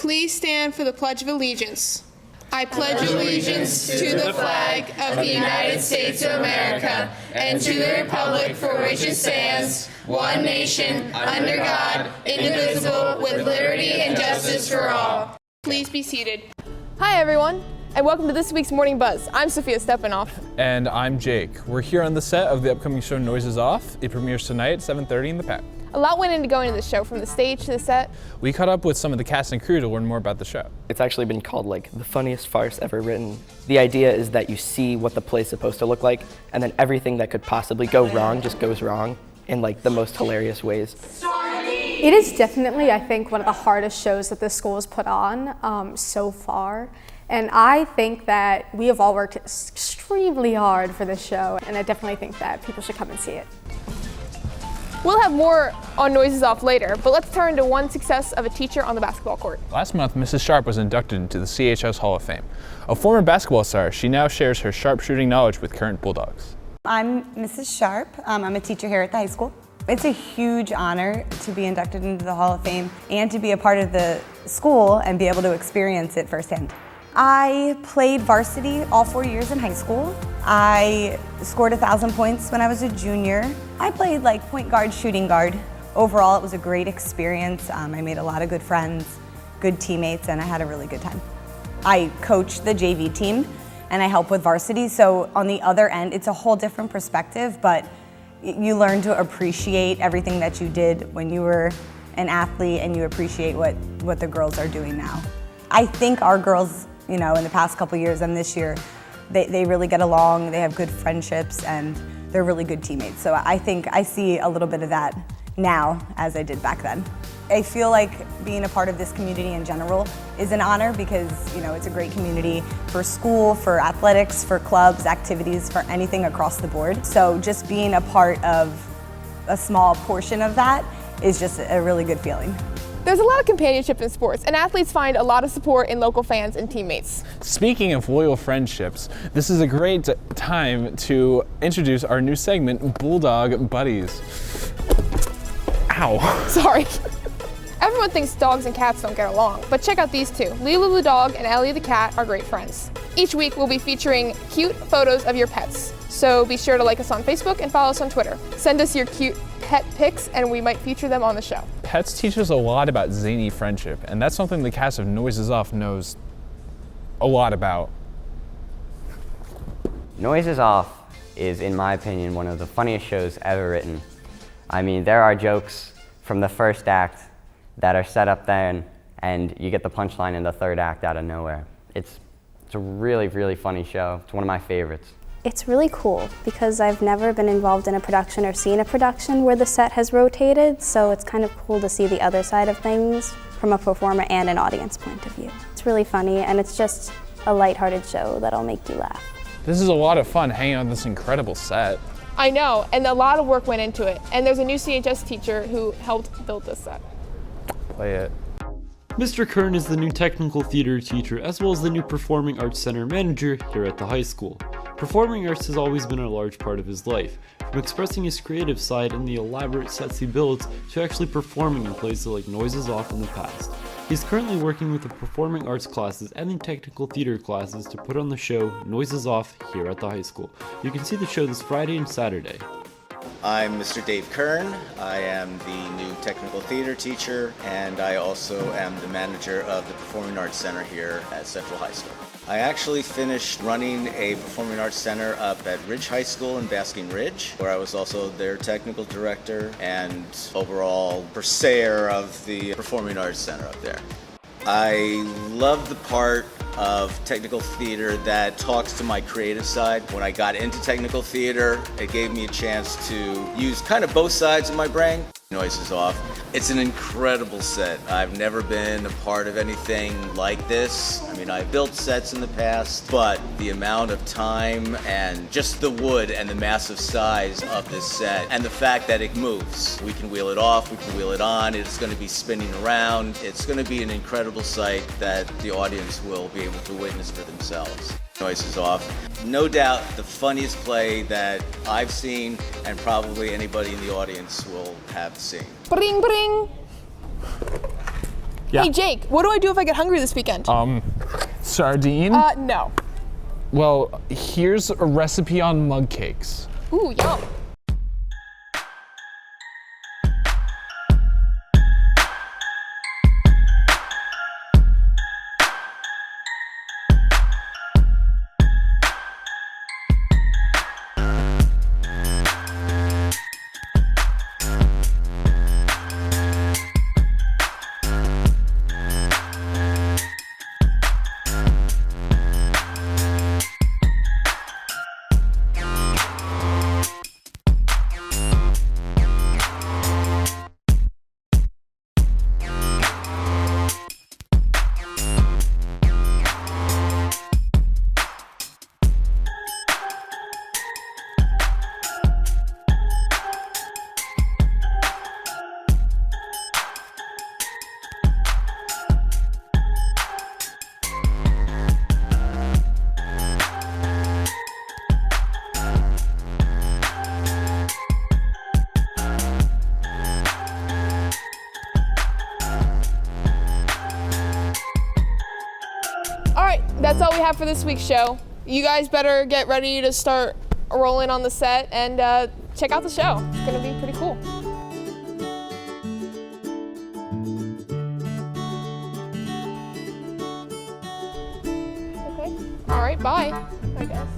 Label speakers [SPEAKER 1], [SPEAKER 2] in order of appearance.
[SPEAKER 1] Please stand for the Pledge of Allegiance. I pledge allegiance to the flag of the United States of America and to the republic for which it stands, one nation, under God, indivisible, with liberty and justice for all. Please be seated.
[SPEAKER 2] Hi everyone, and welcome to this week's Morning Buzz. I'm Sophia Stepanoff.
[SPEAKER 3] And I'm Jake. We're here on the set of the upcoming show Noises Off. It premieres tonight at 7:30 in the PAC.
[SPEAKER 2] A lot went into going to the show, from the stage to the set.
[SPEAKER 3] We caught up with some of the cast and crew to learn more about the show.
[SPEAKER 4] It's actually been called like the funniest farce ever written. The idea is that you see what the play's supposed to look like, and then everything that could possibly go wrong just goes wrong in like the most hilarious ways.
[SPEAKER 5] It is definitely, I think, one of the hardest shows that this school has put on so far. And I think that we have all worked extremely hard for this show, and I definitely think that people should come and see it.
[SPEAKER 2] We'll have more on Noises Off later, but let's turn to one success of a teacher on the basketball court.
[SPEAKER 3] Last month, Mrs. Sharp was inducted into the CHS Hall of Fame. A former basketball star, she now shares her sharpshooting knowledge with current Bulldogs.
[SPEAKER 6] I'm Mrs. Sharp. I'm a teacher here at the high school. It's a huge honor to be inducted into the Hall of Fame and to be a part of the school and be able to experience it firsthand. I played varsity all 4 years in high school. I scored 1,000 points when I was a junior. I played like point guard, shooting guard. Overall, it was a great experience. I made a lot of good friends, good teammates, and I had a really good time. I coach the JV team and I help with varsity, so on the other end, it's a whole different perspective, but you learn to appreciate everything that you did when you were an athlete, and you appreciate what the girls are doing now. I think our girls, you know, in the past couple years and this year, they really get along, they have good friendships, and they're really good teammates. So I think I see a little bit of that now as I did back then. I feel like being a part of this community in general is an honor because, you know, it's a great community for school, for athletics, for clubs, activities, for anything across the board. So just being a part of a small portion of that is just a really good feeling.
[SPEAKER 2] There's a lot of companionship in sports, and athletes find a lot of support in local fans and teammates.
[SPEAKER 3] Speaking of loyal friendships, this is a great time to introduce our new segment, Bulldog Buddies. Ow.
[SPEAKER 2] Sorry. Everyone thinks dogs and cats don't get along, but check out these two. Lulu the dog and Ellie the cat are great friends. Each week we'll be featuring cute photos of your pets, so be sure to like us on Facebook and follow us on Twitter. Send us your cute pet pics and we might feature them on the show.
[SPEAKER 3] Pets teach us a lot about zany friendship, and that's something the cast of Noises Off knows a lot about.
[SPEAKER 7] Noises Off is, in my opinion, one of the funniest shows ever written. I mean, there are jokes from the first act that are set up then, and you get the punchline in the third act out of nowhere. It's a really, really funny show. It's one of my favorites.
[SPEAKER 8] It's really cool because I've never been involved in a production or seen a production where the set has rotated, so it's kind of cool to see the other side of things from a performer and an audience point of view. It's really funny, and it's just a lighthearted show that'll make you laugh.
[SPEAKER 3] This is a lot of fun hanging on this incredible set.
[SPEAKER 2] I know, and a lot of work went into it, and there's a new CHS teacher who helped build this set.
[SPEAKER 3] Play it.
[SPEAKER 9] Mr. Kern is the new technical theater teacher as well as the new Performing Arts Center manager here at the high school. Performing arts has always been a large part of his life, from expressing his creative side in the elaborate sets he builds to actually performing in places like Noises Off in the past. He's currently working with the performing arts classes and the technical theater classes to put on the show Noises Off here at the high school. You can see the show this Friday and Saturday.
[SPEAKER 10] I'm Mr. Dave Kern. I am the new technical theater teacher, and I also am the manager of the Performing Arts Center here at Central High School. I actually finished running a Performing Arts Center up at Ridge High School in Basking Ridge, where I was also their technical director and overall purveyor of the Performing Arts Center up there. I love the part of technical theater that talks to my creative side. When I got into technical theater, it gave me a chance to use kind of both sides of my brain. Noises Off. It's an incredible set. I've never been a part of anything like this. I mean, I've built sets in the past, but the amount of time and just the wood and the massive size of this set and the fact that it moves. We can wheel it off, we can wheel it on, it's going to be spinning around. It's going to be an incredible sight that the audience will be able to witness for themselves. Noises Off. No doubt the funniest play that I've seen and probably anybody in the audience will have seen.
[SPEAKER 2] Bring, bring.
[SPEAKER 3] Yeah.
[SPEAKER 2] Hey Jake, what do I do if I get hungry this weekend?
[SPEAKER 3] Sardine?
[SPEAKER 2] No.
[SPEAKER 3] Well, here's a recipe on mug cakes.
[SPEAKER 2] Ooh, yum. All right, that's all we have for this week's show. You guys better get ready to start rolling on the set and check out the show. It's gonna be pretty cool. Okay, all right, bye, I guess.